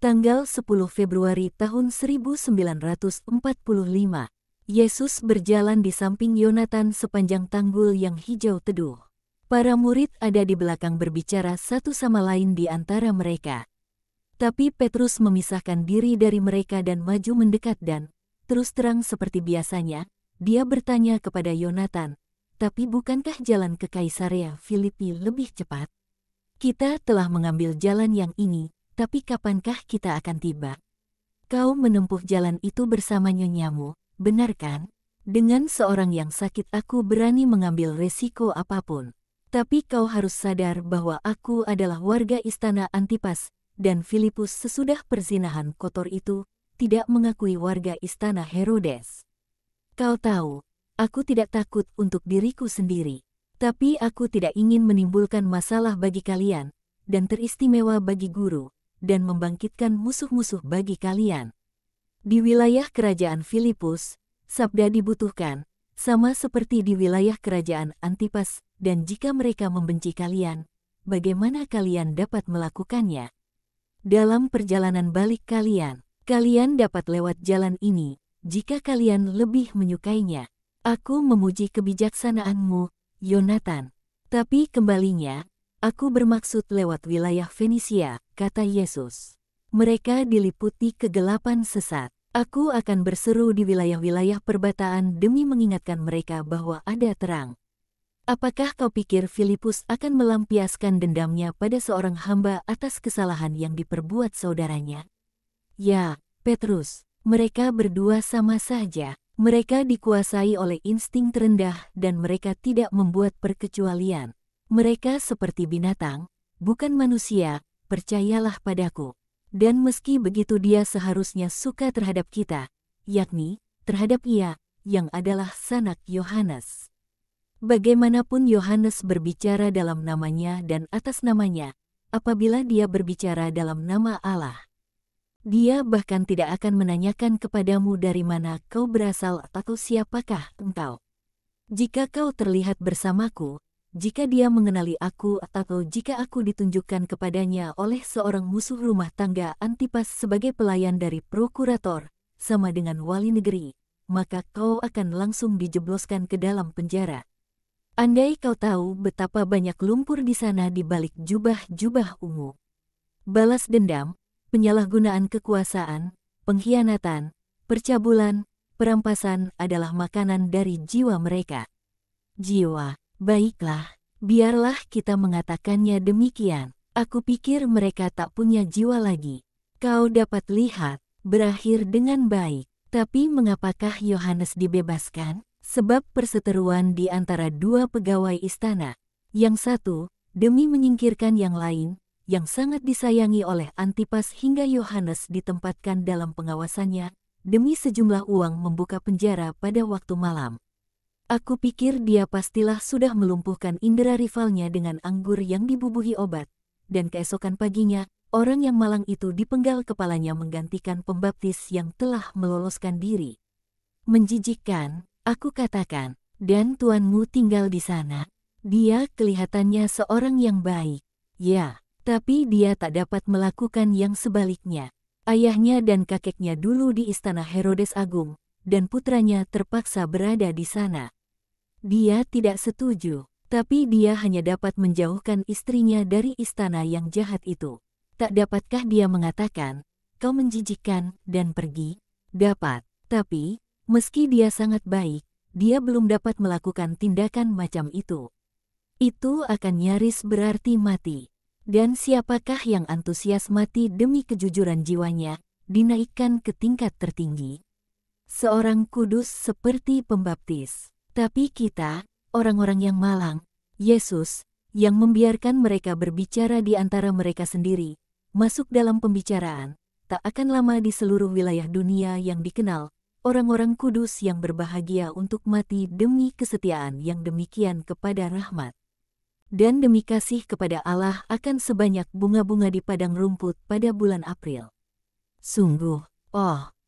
Tanggal 10 Februari tahun 1945, Yesus berjalan di samping Yonatan sepanjang tanggul yang hijau teduh. Para murid ada di belakang berbicara satu sama lain di antara mereka. Tapi Petrus memisahkan diri dari mereka dan maju mendekat dan, terus terang seperti biasanya, dia bertanya kepada Yonatan, "Tapi bukankah jalan ke Kaisarea Filipi lebih cepat? Kita telah mengambil jalan yang ini. Tapi kapankah kita akan tiba? Kau menempuh jalan itu bersama nyonyamu, benar kan? Dengan seorang yang sakit aku berani mengambil resiko apapun. Tapi kau harus sadar bahwa aku adalah warga istana Antipas, dan Filipus sesudah perzinahan kotor itu, tidak mengakui warga istana Herodes. Kau tahu, aku tidak takut untuk diriku sendiri. Tapi aku tidak ingin menimbulkan masalah bagi kalian, dan teristimewa bagi guru, dan membangkitkan musuh-musuh bagi kalian. Di wilayah kerajaan Filipus, sabda dibutuhkan, sama seperti di wilayah kerajaan Antipas, dan jika mereka membenci kalian, bagaimana kalian dapat melakukannya? Dalam perjalanan balik kalian dapat lewat jalan ini, jika kalian lebih menyukainya. Aku memuji kebijaksanaanmu, Yonatan. Tapi kembalinya, aku bermaksud lewat wilayah Fenisia, kata Yesus. Mereka diliputi kegelapan sesat. Aku akan berseru di wilayah-wilayah perbataan demi mengingatkan mereka bahwa ada terang. Apakah kau pikir Filipus akan melampiaskan dendamnya pada seorang hamba atas kesalahan yang diperbuat saudaranya? Ya, Petrus, mereka berdua sama saja. Mereka dikuasai oleh insting terendah dan mereka tidak membuat perkecualian. Mereka seperti binatang, bukan manusia, percayalah padaku. Dan meski begitu dia seharusnya suka terhadap kita, yakni, terhadap ia, yang adalah sanak Yohanes. Bagaimanapun Yohanes berbicara dalam namanya dan atas namanya, apabila dia berbicara dalam nama Allah. Dia bahkan tidak akan menanyakan kepadamu dari mana kau berasal atau siapakah engkau. Jika kau terlihat bersamaku, jika dia mengenali aku atau jika aku ditunjukkan kepadanya oleh seorang musuh rumah tangga Antipas sebagai pelayan dari prokurator, sama dengan wali negeri, maka kau akan langsung dijebloskan ke dalam penjara. Andai kau tahu betapa banyak lumpur di sana di balik jubah-jubah ungu. Balas dendam, penyalahgunaan kekuasaan, pengkhianatan, percabulan, perampasan adalah makanan dari jiwa mereka. Jiwa. Baiklah, biarlah kita mengatakannya demikian. Aku pikir mereka tak punya jiwa lagi. Kau dapat lihat, berakhir dengan baik. Tapi mengapakah Yohanes dibebaskan? Sebab perseteruan di antara dua pegawai istana. Yang satu, demi menyingkirkan yang lain, yang sangat disayangi oleh Antipas hingga Yohanes ditempatkan dalam pengawasannya, demi sejumlah uang membuka penjara pada waktu malam. Aku pikir dia pastilah sudah melumpuhkan indera rivalnya dengan anggur yang dibubuhi obat, dan keesokan paginya, orang yang malang itu dipenggal kepalanya menggantikan pembaptis yang telah meloloskan diri. Menjijikkan, aku katakan, dan tuanmu tinggal di sana. Dia kelihatannya seorang yang baik, ya, tapi dia tak dapat melakukan yang sebaliknya. Ayahnya dan kakeknya dulu di istana Herodes Agung, dan putranya terpaksa berada di sana. Dia tidak setuju, tapi dia hanya dapat menjauhkan istrinya dari istana yang jahat itu. Tak dapatkah dia mengatakan, kau menjijikkan, dan pergi? Dapat, tapi, meski dia sangat baik, dia belum dapat melakukan tindakan macam itu. Itu akan nyaris berarti mati. Dan siapakah yang antusias mati demi kejujuran jiwanya, dinaikkan ke tingkat tertinggi? Seorang kudus seperti pembaptis. Tapi kita, orang-orang yang malang, Yesus, yang membiarkan mereka berbicara di antara mereka sendiri, masuk dalam pembicaraan, tak akan lama di seluruh wilayah dunia yang dikenal, orang-orang kudus yang berbahagia untuk mati demi kesetiaan yang demikian kepada rahmat. Dan demi kasih kepada Allah akan sebanyak bunga-bunga di padang rumput pada bulan April. Sungguh,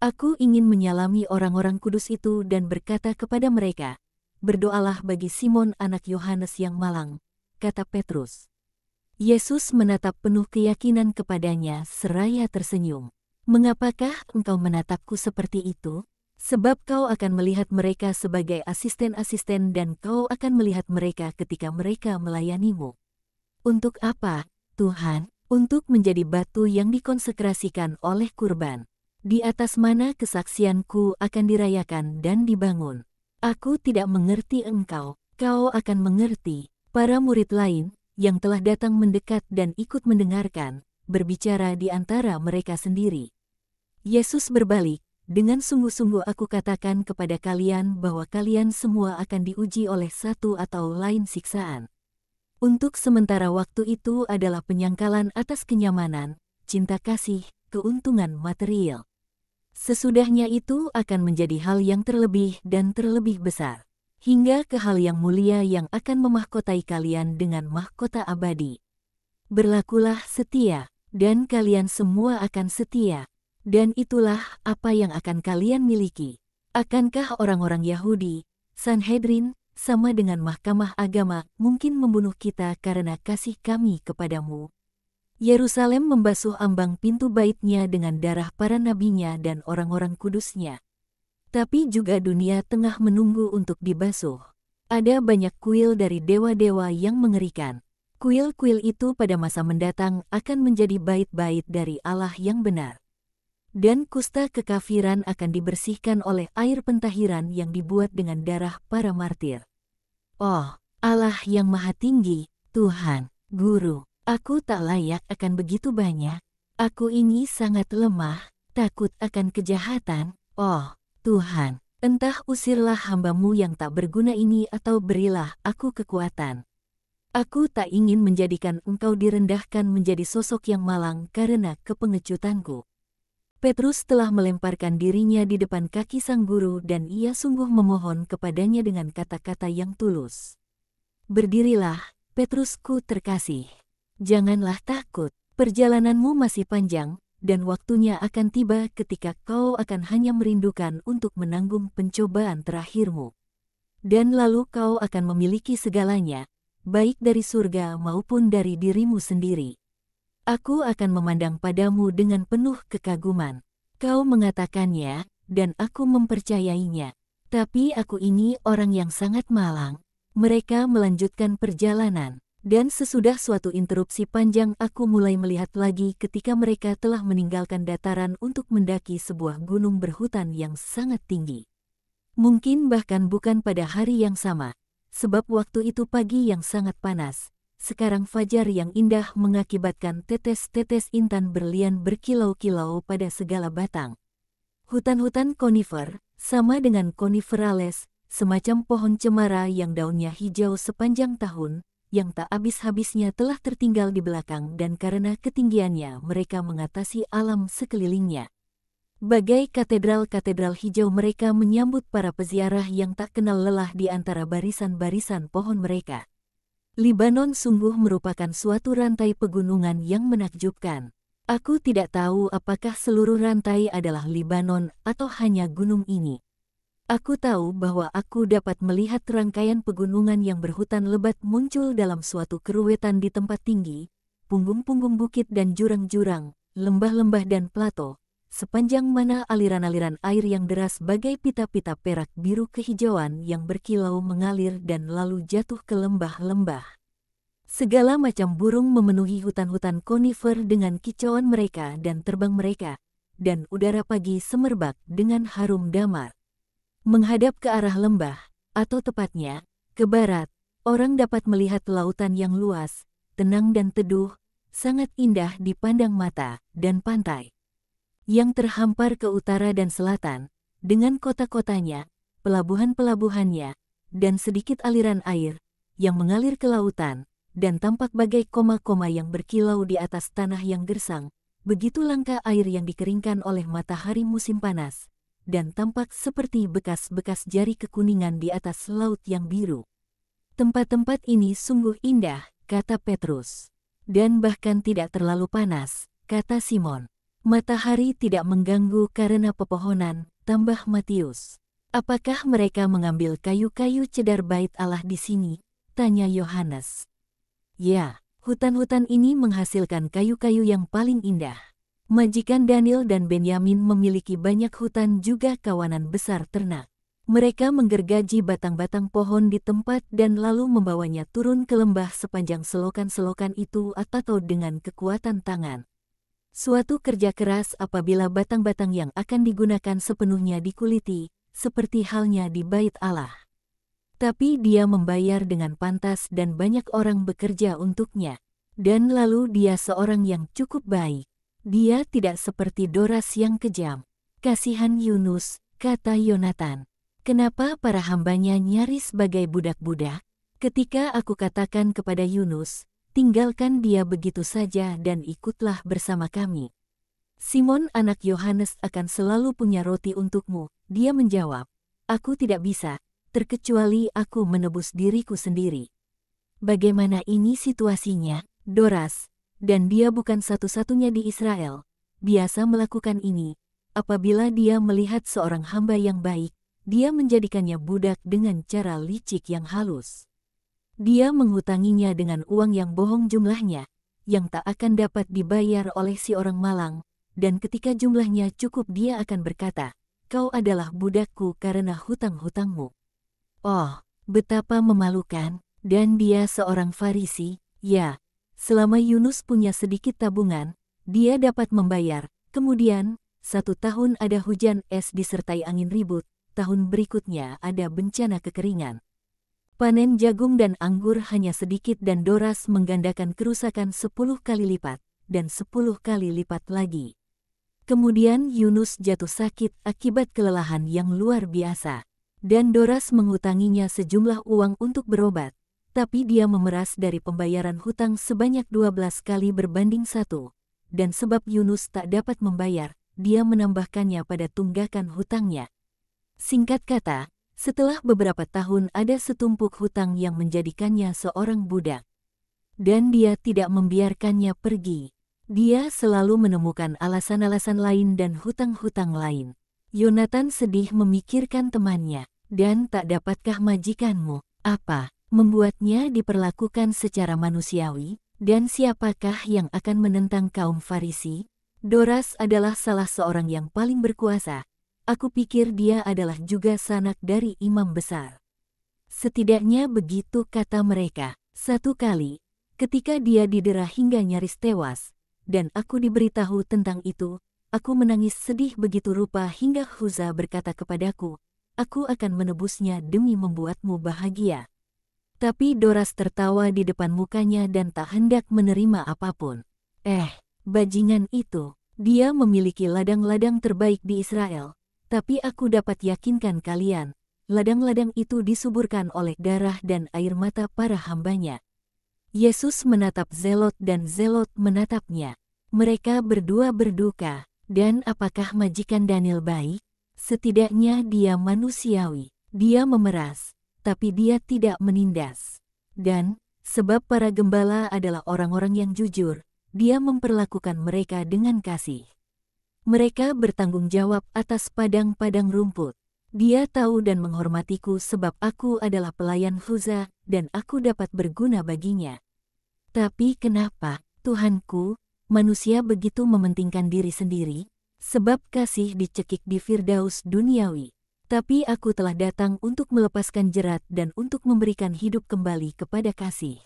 aku ingin menyalami orang-orang kudus itu dan berkata kepada mereka, berdoalah bagi Simon anak Yohanes yang malang, kata Petrus. Yesus menatap penuh keyakinan kepadanya seraya tersenyum. Mengapakah engkau menatapku seperti itu? Sebab kau akan melihat mereka sebagai asisten-asisten dan kau akan melihat mereka ketika mereka melayanimu. Untuk apa, Tuhan? Untuk menjadi batu yang dikonsekrasikan oleh kurban. Di atas mana kesaksianku akan dirayakan dan dibangun. Aku tidak mengerti engkau, kau akan mengerti. Para murid lain, yang telah datang mendekat dan ikut mendengarkan, berbicara di antara mereka sendiri. Yesus berbalik, dengan sungguh-sungguh aku katakan kepada kalian bahwa kalian semua akan diuji oleh satu atau lain siksaan. Untuk sementara waktu itu adalah penyangkalan atas kenyamanan, cinta kasih, keuntungan material. Sesudahnya itu akan menjadi hal yang terlebih dan terlebih besar, hingga ke hal yang mulia yang akan memahkotai kalian dengan mahkota abadi. Berlakulah setia, dan kalian semua akan setia. Dan itulah apa yang akan kalian miliki. Akankah orang-orang Yahudi, Sanhedrin, sama dengan mahkamah agama, mungkin membunuh kita karena kasih kami kepadamu? Yerusalem membasuh ambang pintu baitnya dengan darah para nabinya dan orang-orang kudusnya. Tapi juga dunia tengah menunggu untuk dibasuh. Ada banyak kuil dari dewa-dewa yang mengerikan. Kuil-kuil itu pada masa mendatang akan menjadi bait-bait dari Allah yang benar. Dan kusta kekafiran akan dibersihkan oleh air pentahiran yang dibuat dengan darah para martir. Oh, Allah yang Maha Tinggi, Tuhan, Guru, aku tak layak akan begitu banyak. Aku ini sangat lemah, takut akan kejahatan. Oh, Tuhan, entah usirlah hamba-Mu yang tak berguna ini atau berilah aku kekuatan. Aku tak ingin menjadikan Engkau direndahkan menjadi sosok yang malang karena kepengecutanku. Petrus telah melemparkan dirinya di depan kaki sang guru dan ia sungguh memohon kepadanya dengan kata-kata yang tulus. Berdirilah, Petrusku terkasih. Janganlah takut, perjalananmu masih panjang, dan waktunya akan tiba ketika kau akan hanya merindukan untuk menanggung pencobaan terakhirmu. Dan lalu kau akan memiliki segalanya, baik dari surga maupun dari dirimu sendiri. Aku akan memandang padamu dengan penuh kekaguman. Kau mengatakannya, dan aku mempercayainya. Tapi aku ini orang yang sangat malang. Mereka melanjutkan perjalanan, dan sesudah suatu interupsi panjang aku mulai melihat lagi ketika mereka telah meninggalkan dataran untuk mendaki sebuah gunung berhutan yang sangat tinggi. Mungkin bahkan bukan pada hari yang sama, sebab waktu itu pagi yang sangat panas. Sekarang fajar yang indah mengakibatkan tetes-tetes intan berlian berkilau-kilau pada segala batang. Hutan-hutan konifer, sama dengan coniferales, semacam pohon cemara yang daunnya hijau sepanjang tahun, yang tak habis-habisnya telah tertinggal di belakang dan karena ketinggiannya mereka mengatasi alam sekelilingnya. Bagai katedral-katedral hijau mereka menyambut para peziarah yang tak kenal lelah di antara barisan-barisan pohon mereka. Libanon sungguh merupakan suatu rantai pegunungan yang menakjubkan. Aku tidak tahu apakah seluruh rantai adalah Libanon atau hanya gunung ini. Aku tahu bahwa aku dapat melihat rangkaian pegunungan yang berhutan lebat muncul dalam suatu keruwetan di tempat tinggi, punggung-punggung bukit dan jurang-jurang, lembah-lembah dan plato, sepanjang mana aliran-aliran air yang deras bagai pita-pita perak biru kehijauan yang berkilau mengalir dan lalu jatuh ke lembah-lembah. Segala macam burung memenuhi hutan-hutan konifer dengan kicauan mereka dan terbang mereka, dan udara pagi semerbak dengan harum damar. Menghadap ke arah lembah, atau tepatnya, ke barat, orang dapat melihat lautan yang luas, tenang dan teduh, sangat indah dipandang mata, dan pantai yang terhampar ke utara dan selatan, dengan kota-kotanya, pelabuhan-pelabuhannya, dan sedikit aliran air, yang mengalir ke lautan, dan tampak bagai koma-koma yang berkilau di atas tanah yang gersang, begitu langka air yang dikeringkan oleh matahari musim panas, dan tampak seperti bekas-bekas jari kekuningan di atas laut yang biru. Tempat-tempat ini sungguh indah, kata Petrus. Dan bahkan tidak terlalu panas, kata Simon. Matahari tidak mengganggu karena pepohonan, tambah Matius. Apakah mereka mengambil kayu-kayu cedar bait Allah di sini? Tanya Yohanes. Ya, Hutan-hutan ini menghasilkan kayu-kayu yang paling indah. Majikan Daniel dan Benyamin memiliki banyak hutan juga kawanan besar ternak. Mereka menggergaji batang-batang pohon di tempat dan lalu membawanya turun ke lembah sepanjang selokan-selokan itu atau dengan kekuatan tangan. Suatu kerja keras apabila batang-batang yang akan digunakan sepenuhnya dikuliti, seperti halnya di Bait Allah. Tapi dia membayar dengan pantas dan banyak orang bekerja untuknya. Dan lalu dia seorang yang cukup baik. Dia tidak seperti Doras yang kejam. Kasihan Yunus, kata Yonatan. Kenapa para hambanya nyaris sebagai budak-budak? Ketika aku katakan kepada Yunus, tinggalkan dia begitu saja dan ikutlah bersama kami. Simon anak Yohanes akan selalu punya roti untukmu. Dia menjawab, aku tidak bisa, terkecuali aku menebus diriku sendiri. Bagaimana ini situasinya, Doras? Dan dia bukan satu-satunya di Israel, biasa melakukan ini. Apabila dia melihat seorang hamba yang baik, dia menjadikannya budak dengan cara licik yang halus. Dia menghutanginya dengan uang yang bohong jumlahnya, yang tak akan dapat dibayar oleh si orang malang, dan ketika jumlahnya cukup dia akan berkata, kau adalah budakku karena hutang-hutangmu. Oh, betapa memalukan, dan dia seorang Farisi, ya. Selama Yunus punya sedikit tabungan, dia dapat membayar. Kemudian, 1 tahun ada hujan es disertai angin ribut, tahun berikutnya ada bencana kekeringan. Panen jagung dan anggur hanya sedikit dan Doras menggandakan kerusakan 10 kali lipat, dan 10 kali lipat lagi. Kemudian Yunus jatuh sakit akibat kelelahan yang luar biasa. Dan Doras menghutanginya sejumlah uang untuk berobat. Tapi dia memeras dari pembayaran hutang sebanyak 12 kali berbanding 1. Dan sebab Yunus tak dapat membayar, dia menambahkannya pada tunggakan hutangnya. Singkat kata, setelah beberapa tahun ada setumpuk hutang yang menjadikannya seorang budak. Dan dia tidak membiarkannya pergi. Dia selalu menemukan alasan-alasan lain dan hutang-hutang lain. Yonatan sedih memikirkan temannya. Dan tak dapatkah majikanmu, apa? Membuatnya diperlakukan secara manusiawi, dan siapakah yang akan menentang kaum Farisi? Doras adalah salah seorang yang paling berkuasa. Aku pikir dia adalah juga sanak dari imam besar. Setidaknya begitu kata mereka. Satu kali, ketika dia didera hingga nyaris tewas, dan aku diberitahu tentang itu, aku menangis sedih begitu rupa hingga Huza berkata kepadaku, aku akan menebusnya demi membuatmu bahagia. Tapi Doras tertawa di depan mukanya dan tak hendak menerima apapun. Bajingan itu, dia memiliki ladang-ladang terbaik di Israel. Tapi aku dapat yakinkan kalian, ladang-ladang itu disuburkan oleh darah dan air mata para hambanya. Yesus menatap Zelot dan Zelot menatapnya. Mereka berdua berduka, dan apakah majikan Daniel baik? Setidaknya dia manusiawi, dia memeras. Tapi dia tidak menindas. Dan, sebab para gembala adalah orang-orang yang jujur, dia memperlakukan mereka dengan kasih. Mereka bertanggung jawab atas padang-padang rumput. Dia tahu dan menghormatiku sebab aku adalah pelayan Huza, dan aku dapat berguna baginya. Tapi kenapa, Tuhanku, manusia begitu mementingkan diri sendiri? Sebab kasih dicekik di Firdaus duniawi. Tapi aku telah datang untuk melepaskan jerat dan untuk memberikan hidup kembali kepada kasih.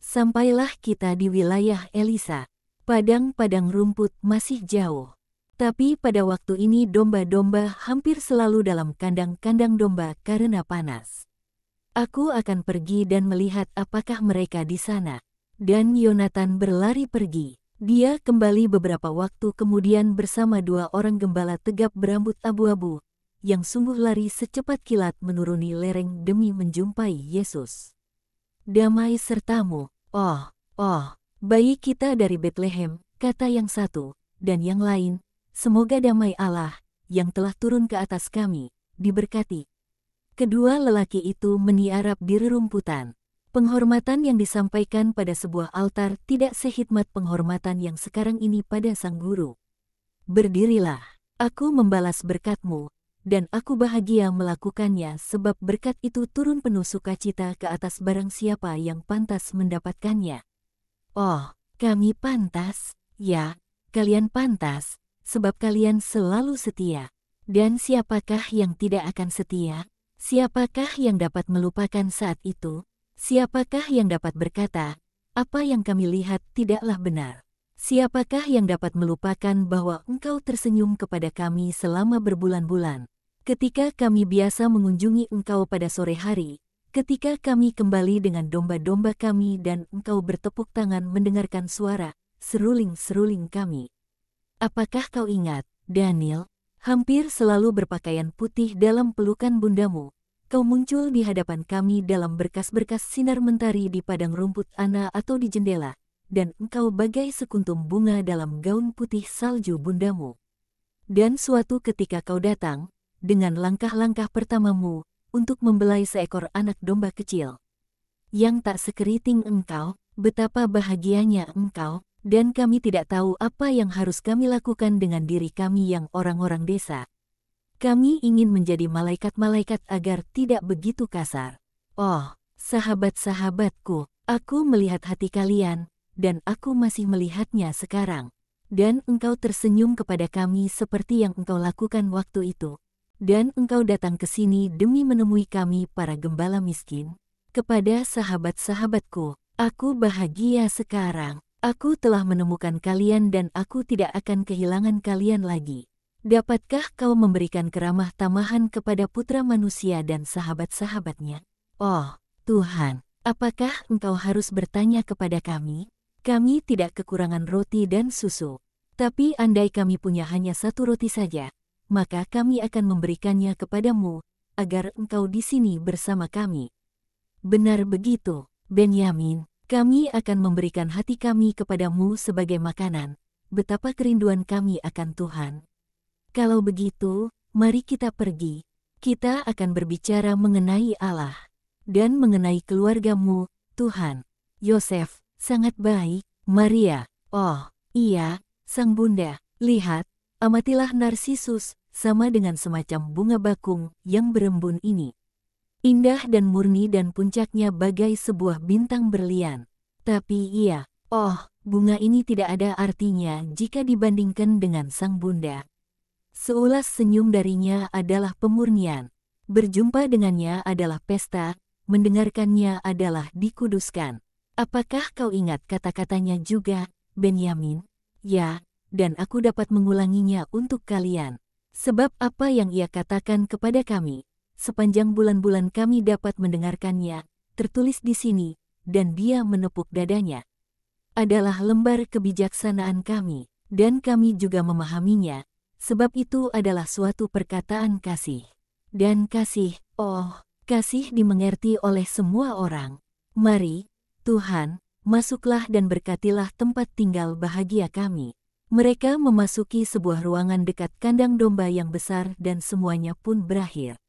Sampailah kita di wilayah Elisa. Padang-padang rumput masih jauh. Tapi pada waktu ini domba-domba hampir selalu dalam kandang-kandang domba karena panas. Aku akan pergi dan melihat apakah mereka di sana. Dan Yonatan berlari pergi. Dia kembali beberapa waktu kemudian bersama 2 orang gembala tegap berambut abu-abu, yang sungguh lari secepat kilat menuruni lereng demi menjumpai Yesus. Damai sertamu, bayi kita dari Betlehem, kata yang satu, dan yang lain, semoga damai Allah, yang telah turun ke atas kami, diberkati. Kedua lelaki itu meniarap di rerumputan. Penghormatan yang disampaikan pada sebuah altar tidak sehikmat penghormatan yang sekarang ini pada sang guru. Berdirilah, aku membalas berkat-Mu, dan aku bahagia melakukannya sebab berkat itu turun penuh sukacita ke atas barang siapa yang pantas mendapatkannya. Oh, kami pantas, ya, kalian pantas, sebab kalian selalu setia. Dan siapakah yang tidak akan setia? Siapakah yang dapat melupakan saat itu? Siapakah yang dapat berkata, apa yang kami lihat tidaklah benar? Siapakah yang dapat melupakan bahwa engkau tersenyum kepada kami selama berbulan-bulan? Ketika kami biasa mengunjungi engkau pada sore hari, ketika kami kembali dengan domba-domba kami dan engkau bertepuk tangan mendengarkan suara seruling-seruling kami. Apakah kau ingat, Daniel, hampir selalu berpakaian putih dalam pelukan bundamu? Kau muncul di hadapan kami dalam berkas-berkas sinar mentari di padang rumput ana atau di jendela, dan engkau bagai sekuntum bunga dalam gaun putih salju bundamu. Dan suatu ketika kau datang, dengan langkah-langkah pertamamu, untuk membelai seekor anak domba kecil. Yang tak sekeriting engkau, betapa bahagianya engkau, dan kami tidak tahu apa yang harus kami lakukan dengan diri kami yang orang-orang desa. Kami ingin menjadi malaikat-malaikat agar tidak begitu kasar. Oh, sahabat-sahabatku, aku melihat hati kalian, dan aku masih melihatnya sekarang. Dan engkau tersenyum kepada kami seperti yang engkau lakukan waktu itu. Dan engkau datang ke sini demi menemui kami para gembala miskin. Kepada sahabat-sahabatku, aku bahagia sekarang. Aku telah menemukan kalian dan aku tidak akan kehilangan kalian lagi. Dapatkah kau memberikan keramah tamahan kepada putra manusia dan sahabat-sahabatnya? Oh, Tuhan, apakah engkau harus bertanya kepada kami? Kami tidak kekurangan roti dan susu. Tapi andai kami punya hanya satu roti saja, maka kami akan memberikannya kepadamu, agar engkau di sini bersama kami. Benar begitu, Benyamin, kami akan memberikan hati kami kepadamu sebagai makanan. Betapa kerinduan kami akan Tuhan. Kalau begitu, mari kita pergi. Kita akan berbicara mengenai Allah dan mengenai keluargamu, Tuhan. Yosef, sangat baik. Maria, oh, iya, sang bunda. Lihat, amatilah Narsisus, sama dengan semacam bunga bakung yang berembun ini. Indah dan murni dan puncaknya bagai sebuah bintang berlian. Tapi iya, oh, bunga ini tidak ada artinya jika dibandingkan dengan sang bunda. Seulas senyum darinya adalah pemurnian. Berjumpa dengannya adalah pesta, mendengarkannya adalah dikuduskan. Apakah kau ingat kata-katanya juga, Benyamin? Ya, dan aku dapat mengulanginya untuk kalian. Sebab apa yang ia katakan kepada kami, sepanjang bulan-bulan kami dapat mendengarkannya, tertulis di sini, dan dia menepuk dadanya. Adalah lembar kebijaksanaan kami, dan kami juga memahaminya, sebab itu adalah suatu perkataan kasih. Dan kasih, oh, kasih dimengerti oleh semua orang. Mari, Tuhan, masuklah dan berkatilah tempat tinggal bahagia kami. Mereka memasuki sebuah ruangan dekat kandang domba yang besar dan semuanya pun berakhir.